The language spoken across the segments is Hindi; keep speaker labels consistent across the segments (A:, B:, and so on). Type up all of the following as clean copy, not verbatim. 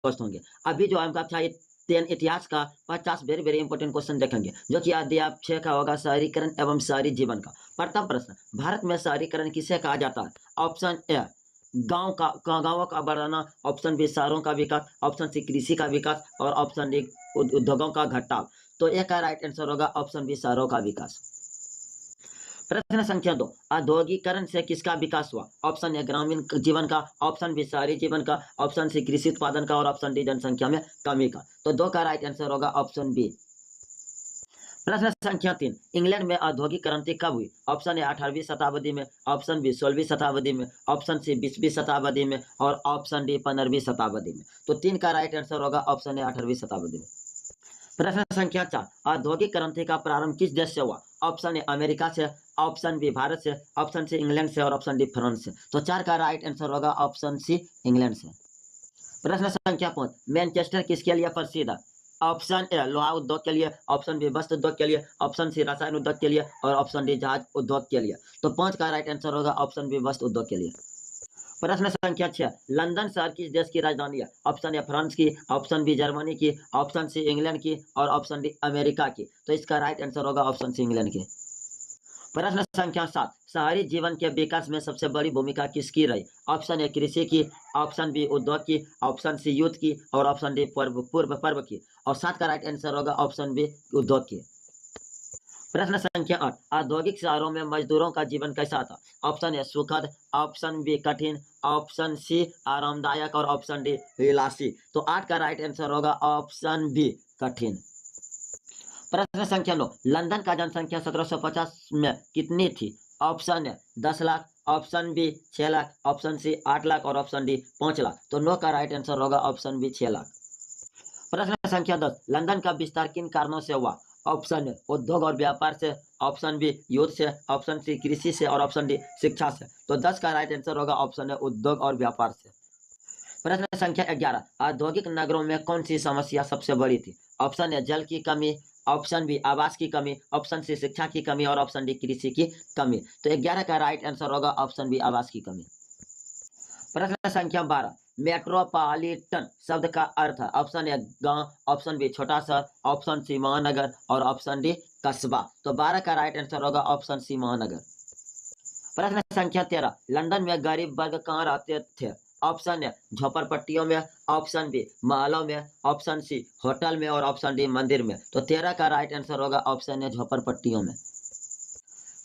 A: दोस्त होंगे। अभी जो हम कक्षा 10 इतिहास का 50 वेरी वेरी इंपॉर्टेंट क्वेश्चन देखेंगे, जो कि अध्याय 6 का होगा शहरीकरण एवं शहरी जीवन का। प्रथम प्रश्न, भारत में शहरीकरण किसे कहा जाता है? ऑप्शन ए गांवों का बढ़ाना, ऑप्शन बी शहरों का विकास, ऑप्शन सी कृषि का विकास और ऑप्शन डी उद्योगों का घटाव। तो ए का राइट आंसर होगा ऑप्शन बी शहरों का विकास। प्रश्न संख्या 2, औद्योगिकरण से किसका विकास हुआ? ऑप्शन ए ग्रामीण जीवन का, ऑप्शन बी शहरी जीवन का, ऑप्शन सी कृषि उत्पादन का और ऑप्शन डी जनसंख्या में कमी का। तो 2 का राइट आंसर होगा ऑप्शन बी। प्रश्न संख्या 3, इंग्लैंड में औद्योगिक क्रांति कब हुई? ऑप्शन ए 18वीं शताब्दी में, ऑप्शन बी 16वीं शताब्दी में, ऑप्शन सी 20वीं शताब्दी में और ऑप्शन डी 15वीं शताब्दी में। तो 3 का राइट आंसर होगा ऑप्शन ए 18वीं शताब्दी में। प्रश्न संख्या 4, औद्योगिक क्रांति का प्रारंभ किस देश से हुआ? ऑप्शन ए अमेरिका से, ऑप्शन बी भारत से, ऑप्शन सी इंग्लैंड से और ऑप्शन डी फ्रांस से। तो 4 का राइट आंसर होगा ऑप्शन सी इंग्लैंड से। प्रश्न संख्या 5, मैनचेस्टर किसके लिए प्रसिद्ध है? ऑप्शन ए लोहा उद्योग के लिए, ऑप्शन बी वस्त्र उद्योग के लिए, ऑप्शन सी रसायन उद्योग के लिए और ऑप्शन डी जहाज उद्योग के लिए। तो 5 का राइट आंसर होगा ऑप्शन बी वस्त्र उद्योग के लिए। प्रश्न संख्या 6, लंदन शहर किस देश की राजधानी है? ऑप्शन ए फ्रांस की, ऑप्शन बी जर्मनी की, ऑप्शन सी इंग्लैंड की और ऑप्शन डी अमेरिका की। तो इसका राइट आंसर होगा ऑप्शन सी इंग्लैंड की। प्रश्न संख्या 7, शहरी जीवन के विकास में सबसे बड़ी भूमिका किसकी रही? ऑप्शन ए कृषि की, ऑप्शन बी उद्योग की, ऑप्शन सी युद्ध की और ऑप्शन डी पूर्व पर्व की। और 7 का राइट आंसर होगा ऑप्शन बी उद्योग की। प्रश्न संख्या 8, औद्योगिक शहरों में मजदूरों का जीवन कैसा था? ऑप्शन ए सुखद, ऑप्शन बी कठिन, ऑप्शन सी आरामदायक और ऑप्शन डी विलासी। तो 8 का राइट आंसर होगा ऑप्शन बी कठिन। प्रश्न संख्या 9, लंदन का जनसंख्या 1750 में कितनी थी? Option A 10 lakh, option B 6 lakh, option C 8 lakh और ऑप्शन डी 5 लाख। तो 9 का राइट आंसर होगा ऑप्शन बी 6 लाख। प्रश्न संख्या 10, लंदन का विस्तार किन कारणों से हुआ? ऑप्शन ए उद्योग और व्यापार से, ऑप्शन बी युद्ध से, ऑप्शन सी कृषि से और ऑप्शन डी शिक्षा से। तो 10 का राइट आंसर होगा ऑप्शन ए उद्योग और व्यापार से। प्रश्न संख्या 11, औद्योगिक नगरों में कौन सी समस्या सबसे बड़ी थी? ऑप्शन ए जल की कमी, ऑप्शन बी आवास की कमी, ऑप्शन सी शिक्षा की कमी और ऑप्शन डी कृषि की कमी। तो 11 का राइट आंसर होगा ऑप्शन बी आवास की कमी। प्रश्न संख्या 12, मेट्रोपॉलिटन शब्द का अर्थ है? ऑप्शन ए गांव, ऑप्शन बी छोटा शहर, ऑप्शन सी महानगर और ऑप्शन डी कस्बा। तो 12 का राइट आंसर होगा ऑप्शन सी महानगर। प्रश्न संख्या 13, लंदन में गरीब वर्ग कहाँ रहते थे? ऑप्शन ए झोपड़पट्टियों में, ऑप्शन बी महलों में, ऑप्शन सी होटल में और ऑप्शन डी मंदिर में। तो 13 का राइट आंसर होगा ऑप्शन ए झोपड़पट्टियों में।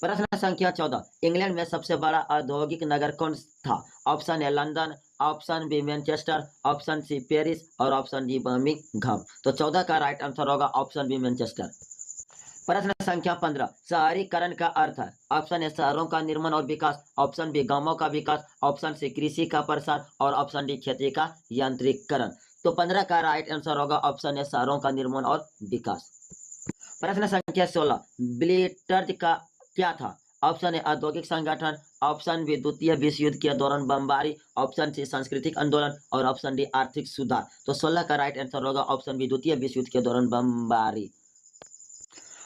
A: प्रश्न संख्या 14, इंग्लैंड में सबसे बड़ा औद्योगिक नगर कौन था? Option A London, option B Manchester, option C Paris और ऑप्शन डी बर्मिंघम। तो 14 का राइट आंसर होगा ऑप्शन बी मैनचेस्टर। प्रश्न संख्या 15, शहरीकरण का अर्थ है? ऑप्शन ए शहरों का निर्माण और विकास, ऑप्शन बी गांवों का विकास, ऑप्शन सी कृषि का प्रसार और ऑप्शन डी खेती का यांत्रिकरण। तो 15 का राइट आंसर होगा ऑप्शन ए शहरों का निर्माण और विकास। प्रश्न संख्या 16, ब्लिट्जर्ग का क्या था? ऑप्शन ए औद्योगिक संगठन, ऑप्शन बी द्वितीय विश्व युद्ध के दौरान बमबारी, ऑप्शन सी सांस्कृतिक आंदोलन और ऑप्शन डी आर्थिक सुधार। तो 16 का राइट आंसर होगा ऑप्शन बी द्वितीय विश्व युद्ध के दौरान बमबारी।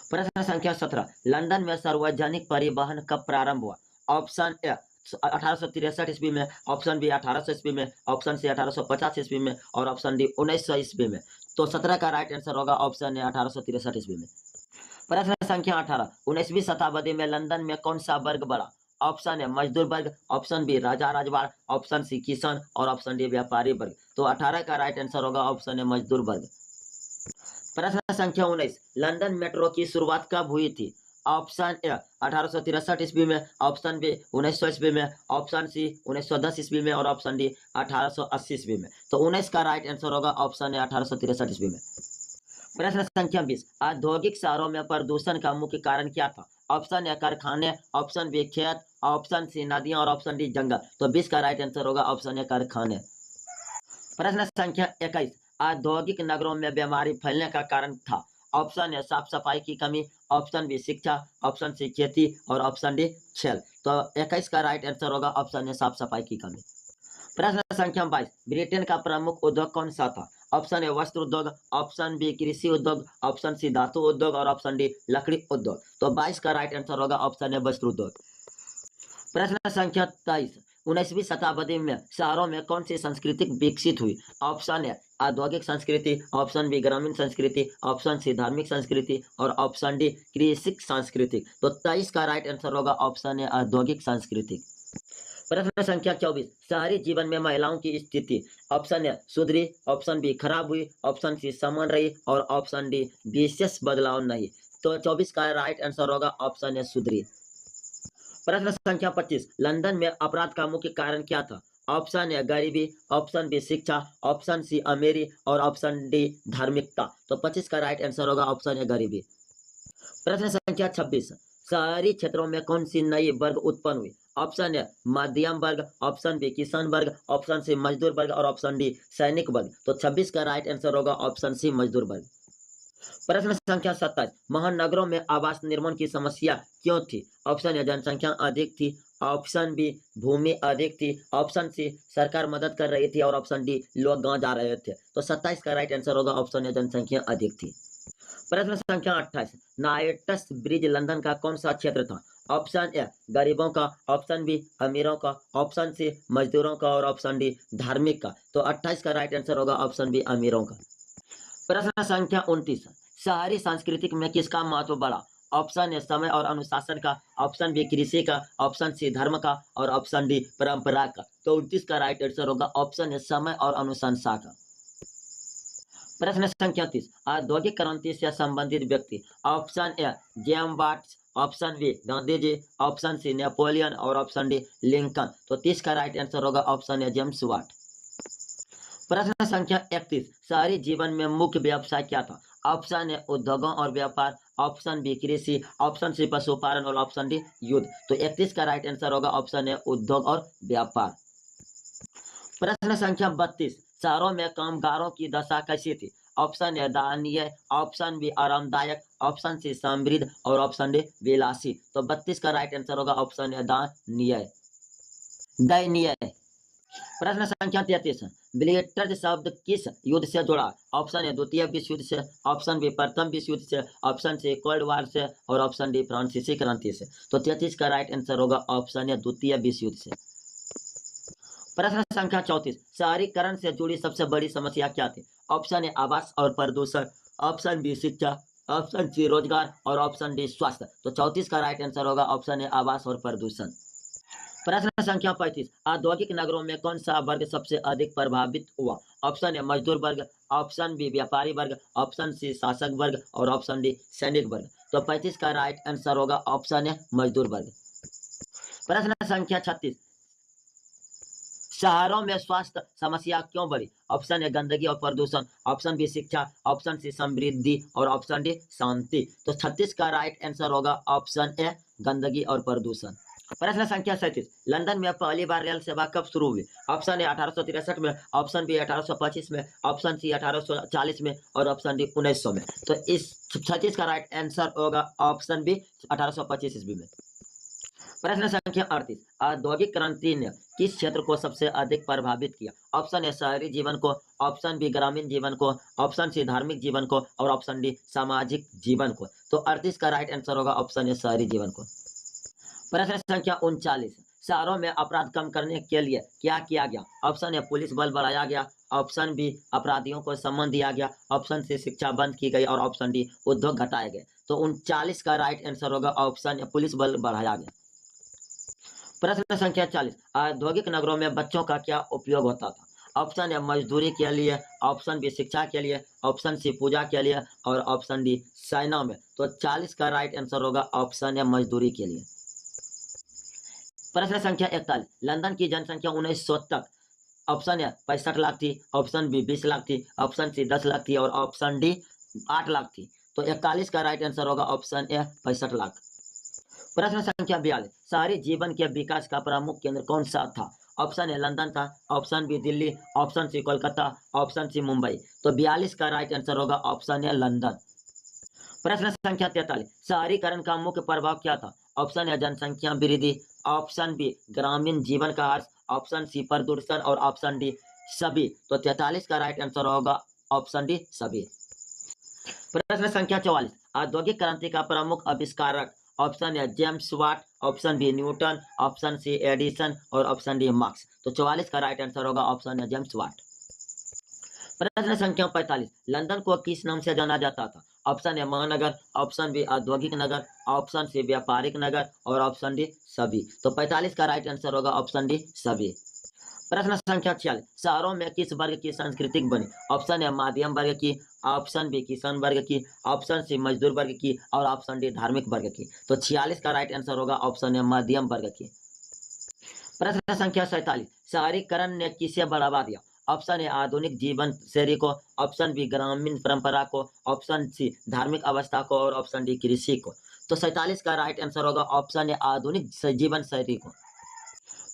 A: प्रश्न संख्या 17, लंदन में सार्वजनिक परिवहन कब प्रारंभ हुआ? ऑप्शन ए 1863 ईस्वी में, ऑप्शन बी 1800 ईस्वी में, ऑप्शन सी 1850 ईस्वी में और ऑप्शन डी 1900 ईस्वी में। तो 17 का राइट आंसर होगा ऑप्शन ए 1863 ईस्वी में। प्रश्न संख्या 18, 19वीं शताब्दी में लंदन में कौन सा वर्ग बढ़ा? ऑप्शन ए मजदूर वर्ग, ऑप्शन बी राजा राजवाड़, ऑप्शन सी किसान और ऑप्शन डी व्यापारी वर्ग। तो 18 का राइट आंसर होगा ऑप्शन ए मजदूर वर्ग। प्रश्न संख्या 19, लंदन मेट्रो की शुरुआत कब हुई थी? ऑप्शन ए 1863 ईस्वी में, ऑप्शन बी 1900 ईस्वी में, ऑप्शन सी 1910 ईस्वी में और ऑप्शन डी 1880 ईस्वी में। तो 19 का राइट आंसर होगा ऑप्शन ए 1863 ईस्वी में। प्रश्न संख्या 20, औद्योगिक शहरों में प्रदूषण का मुख्य कारण क्या था? ऑप्शन ए कारखाने, ऑप्शन बी खेत, ऑप्शन सी नदियां और ऑप्शन डी जंगल। तो 20 का राइट आंसर होगा ऑप्शन ए कारखाने। प्रश्न संख्या 21, औद्योगिक नगरों में बीमारी फैलने का कारण था? ऑप्शन ए साफ सफाई की कमी, ऑप्शन बी शिक्षा, ऑप्शन सी खेती और ऑप्शन डी छल। तो 21 का राइट आंसर होगा ऑप्शन ए साफ सफाई की कमी। प्रश्न संख्या 22, ब्रिटेन का प्रमुख उद्योग कौन सा था? ऑप्शन ए वस्त्र उद्योग, ऑप्शन बी कृषि उद्योग, ऑप्शन सी धातु उद्योग और ऑप्शन डी लकड़ी उद्योग। तो 22 का राइट आंसर होगा ऑप्शन ए वस्त्र उद्योग। प्रश्न संख्या 23, 19वीं शताब्दी में शहरों में कौन सी संस्कृति विकसित हुई? ऑप्शन ए औद्योगिक संस्कृति, ऑप्शन बी ग्रामीण संस्कृति, ऑप्शन सी धार्मिक संस्कृति और ऑप्शन डी कृषि संस्कृति। तो 23 का राइट आंसर होगा ऑप्शन ए औद्योगिक संस्कृति। प्रश्न संख्या 24, शहरी जीवन में महिलाओं की स्थिति। ऑप्शन ए सुधरी, ऑप्शन बी खराब हुई, ऑप्शन सी समान रही और ऑप्शन डी विशेष बदलाव नहीं। तो 24 का राइट आंसर होगा ऑप्शन ए सुधरी। प्रश्न संख्या 25, लंदन में अपराध का मुख्य कारण क्या था? ऑप्शन ए गरीबी, ऑप्शन बी शिक्षा, ऑप्शन सी अमीरी और ऑप्शन डी धार्मिकता। तो 25 का राइट आंसर होगा ऑप्शन ए गरीबी। प्रश्न संख्या 26, शहरी क्षेत्रों में कौन सी नई वर्ग उत्पन्न हुई? ऑप्शन ए मध्यम वर्ग, ऑप्शन बी किसान वर्ग, ऑप्शन सी मजदूर वर्ग और ऑप्शन डी सैनिक वर्ग। तो 26 का राइट आंसर होगा ऑप्शन सी मजदूर वर्ग। प्रश्न संख्या 27, महानगरों में आवास निर्माण की समस्या क्यों थी? ऑप्शन ए जनसंख्या अधिक थी, ऑप्शन बी भूमि अधिक थी, ऑप्शन सी सरकार मदद कर रही थी और ऑप्शन डी लोग गांव जा रहे थे। तो 27 का राइट आंसर होगा ऑप्शन ए जनसंख्या अधिक थी। प्रश्न संख्या 28, नाइट्स ब्रिज लंदन का कौन सा क्षेत्र था? ऑप्शन ए गरीबों का, ऑप्शन बी अमीरों का, ऑप्शन सी मजदूरों का और ऑप्शन डी धार्मिक का। तो 28 का राइट आंसर होगा ऑप्शन बी अमीरों का। प्रश्न संख्या 29, शहरी सांस्कृतिक में किसका महत्व बढ़ा? ऑप्शन ए समय और अनुशासन का, ऑप्शन बी कृषि का, ऑप्शन सी धर्म का और ऑप्शन डी परंपरा का। तो 29 का राइट आंसर होगा ऑप्शन ए समय और अनुशंसा का। प्रश्न संख्या 30, औद्योगिक क्रांति से संबंधित व्यक्ति। Option A James Watts, option B Gandhi ji, option C Napoleon और ऑप्शन डी लिंकन। तो 30 का राइट आंसर होगा ऑप्शन ए जेम्स वाट। प्रश्न संख्या 31, शहरी जीवन में मुख्य व्यवसाय क्या था? ऑप्शन ए उद्योगों और व्यापार, ऑप्शन बी कृषि, ऑप्शन सी पशुपालन और ऑप्शन डी युद्ध। तो 31 का राइट आंसर होगा ऑप्शन ए उद्योग और व्यापार। प्रश्न संख्या 32, शहरों में कामगारों की दशा कैसी थी? ऑप्शन ए दयनीय, ऑप्शन बी आरामदायक, ऑप्शन सी समृद्ध और ऑप्शन डी विलासी। तो 32 का राइट आंसर होगा ऑप्शन ए दयनीय। प्रश्न संख्या 33, ब्लिट्ज शब्द किस युद्ध से जुड़ा? ऑप्शन ए द्वितीय विश्व युद्ध से, ऑप्शन बी प्रथम विश्व युद्ध से, ऑप्शन सी कोल्ड वार से और ऑप्शन डी फ्रांसीसी क्रांति से। तो 33 का राइट आंसर होगा ऑप्शन ए द्वितीय विश्व युद्ध से। प्रश्न संख्या 34, शहरीकरण से जुड़ी सबसे बड़ी समस्या क्या थी? ऑप्शन ए आवास और प्रदूषण, ऑप्शन बी शिक्षा, ऑप्शन सी रोजगार और ऑप्शन डी स्वास्थ्य। तो 34 का राइट आंसर होगा ऑप्शन ए आवास और प्रदूषण। प्रश्न संख्या 35, औद्योगिक नगरों में कौन सा वर्ग सबसे अधिक प्रभावित हुआ? ऑप्शन ए मजदूर वर्ग, ऑप्शन बी व्यापारी वर्ग, ऑप्शन सी शासक वर्ग और ऑप्शन डी सैनिक वर्ग। तो 35 का राइट आंसर होगा ऑप्शन ए मजदूर वर्ग। प्रश्न संख्या 36, शहरों में स्वास्थ्य समस्या क्यों बढ़ी? ऑप्शन ए गंदगी और प्रदूषण, ऑप्शन बी शिक्षा, ऑप्शन सी समृद्धि और ऑप्शन डी शांति। तो 36 का राइट आंसर होगा ऑप्शन ए गंदगी और प्रदूषण। प्रश्न संख्या 37, लंदन में पहली बार रेल सेवा कब शुरू हुई? ऑप्शन ए 1863 में, ऑप्शन बी 1825 में, ऑप्शन सी 1840 में और ऑप्शन डी 1900 में। तो इस 36 का राइट आंसर होगा ऑप्शन बी 1825 ईस्वी में। प्रश्न संख्या 38, औद्योगिक क्रांति ने किस क्षेत्र को सबसे अधिक प्रभावित किया? ऑप्शन ए शहरी जीवन को, ऑप्शन बी ग्रामीण जीवन को, ऑप्शन सी धार्मिक जीवन को और ऑप्शन डी सामाजिक जीवन को। तो 38 का राइट आंसर होगा ऑप्शन ए शहरी जीवन को। प्रश्न संख्या 39, शहरों में अपराध कम करने के लिए क्या किया गया? ऑप्शन ए पुलिस बल बढ़ाया गया, ऑप्शन बी अपराधियों को सम्मान दिया गया, ऑप्शन सी शिक्षा बंद की गई और ऑप्शन डी उद्योग घटाए गए। तो 39 का राइट आंसर होगा ऑप्शन ए पुलिस बल बढ़ाया गया। प्रश्न संख्या 40, औद्योगिक नगरों में बच्चों का क्या उपयोग होता था? ऑप्शन ए मजदूरी के लिए, ऑप्शन बी शिक्षा के लिए, ऑप्शन सी पूजा के लिए और ऑप्शन डी सेना में। तो 40 का राइट आंसर होगा ऑप्शन ए मजदूरी के लिए। प्रश्न संख्या 41, लंदन की जनसंख्या 1900 तक ऑप्शन ए 65 लाख थी, ऑप्शन बी 20 लाख थी, ऑप्शन सी 10 लाख थी और ऑप्शन डी 8 लाख थी। तो 41 का राइट आंसर होगा ऑप्शन ए 65 लाख। प्रश्न संख्या 42, शहरी जीवन के विकास का प्रमुख केंद्र कौन सा था? ऑप्शन ए लंदन था, option B Delhi, option C Kolkata, option C Mumbai. तो 42 का राइट आंसर होगा ऑप्शन ए लंदन। प्रश्न संख्या 43, शहरीकरण का मुख्य प्रभाव क्या था? ऑप्शन ए जनसंख्या वृद्धि, ऑप्शन बी ग्रामीण जीवन का ह्रास, ऑप्शन सी प्रदूषण और ऑप्शन डी सभी। तो 43 का राइट आंसर होगा ऑप्शन डी सभी। प्रश्न संख्या 44, औद्योगिक क्रांति का प्रमुख आविष्कारक। Option A James Watt, option B Newton, option C Edison और ऑप्शन डी मार्क्स। तो 44 का राइट आंसर होगा ऑप्शन है जेम्स वाट। प्रश्न संख्या 45, लंदन को किस नाम से जाना जाता था? ऑप्शन ए महानगर, ऑप्शन बी औद्योगिक नगर, ऑप्शन सी व्यापारिक नगर और ऑप्शन डी सभी। तो 45 का राइट आंसर होगा ऑप्शन डी सभी। प्रश्न संख्या 46, शहरों में किस वर्ग की संस्कृति बनी? ऑप्शन ए माध्यम वर्ग की, ऑप्शन बी किसान वर्ग की, ऑप्शन सी मजदूर वर्ग की और ऑप्शन डी धार्मिक वर्ग की। तो 46 का राइट आंसर होगा ऑप्शन ए मध्यम वर्ग की। प्रश्न संख्या 47, शहरीकरण ने किसे बढ़ावा दिया? ऑप्शन ए आधुनिक जीवन शैली को, ऑप्शन बी ग्रामीण परंपरा को, ऑप्शन सी धार्मिक अवस्था को और ऑप्शन डी कृषि को। तो 47 का राइट आंसर होगा ऑप्शन ए आधुनिक जीवन शैली को।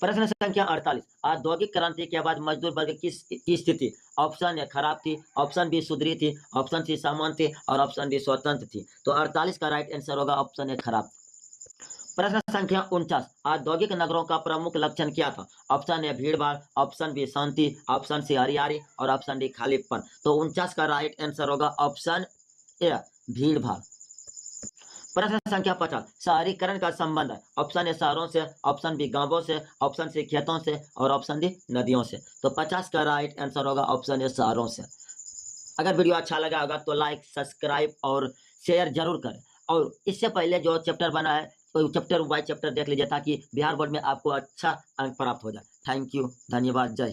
A: प्रश्न संख्या 48, औद्योगिक क्रांति के बाद मजदूर वर्ग की स्थिति? ऑप्शन ए खराब थी, ऑप्शन बी सुधरी थी, ऑप्शन सी सामान्य थी और ऑप्शन डी स्वतंत्र थी। तो 48 का राइट आंसर होगा ऑप्शन ए खराब। प्रश्न संख्या 49, औद्योगिक नगरों का प्रमुख लक्षण क्या था? ऑप्शन ए भीड़-भाड़, ऑप्शन बी शांति, ऑप्शन सी हरियाली और ऑप्शन डी खालीपन। तो 49 का राइट आंसर होगा ऑप्शन ए भीड़-भाड़। प्रश्न संख्या 50, शहरीकरण का संबंध है? ऑप्शन ए शहरों से, ऑप्शन बी गांवों से, ऑप्शन सी खेतों से और ऑप्शन डी नदियों से। तो 50 का राइट आंसर होगा ऑप्शन ए शहरों से। अगर वीडियो अच्छा लगा होगा तो लाइक, सब्सक्राइब और शेयर जरूर करें। और इससे पहले जो चैप्टर बना है तो चैप्टर वाइज चैप्टर देख लीजिए ताकि बिहार बोर्ड में आपको अच्छा अंक प्राप्त हो जाए। थैंक यू, धन्यवाद, जय हिंद।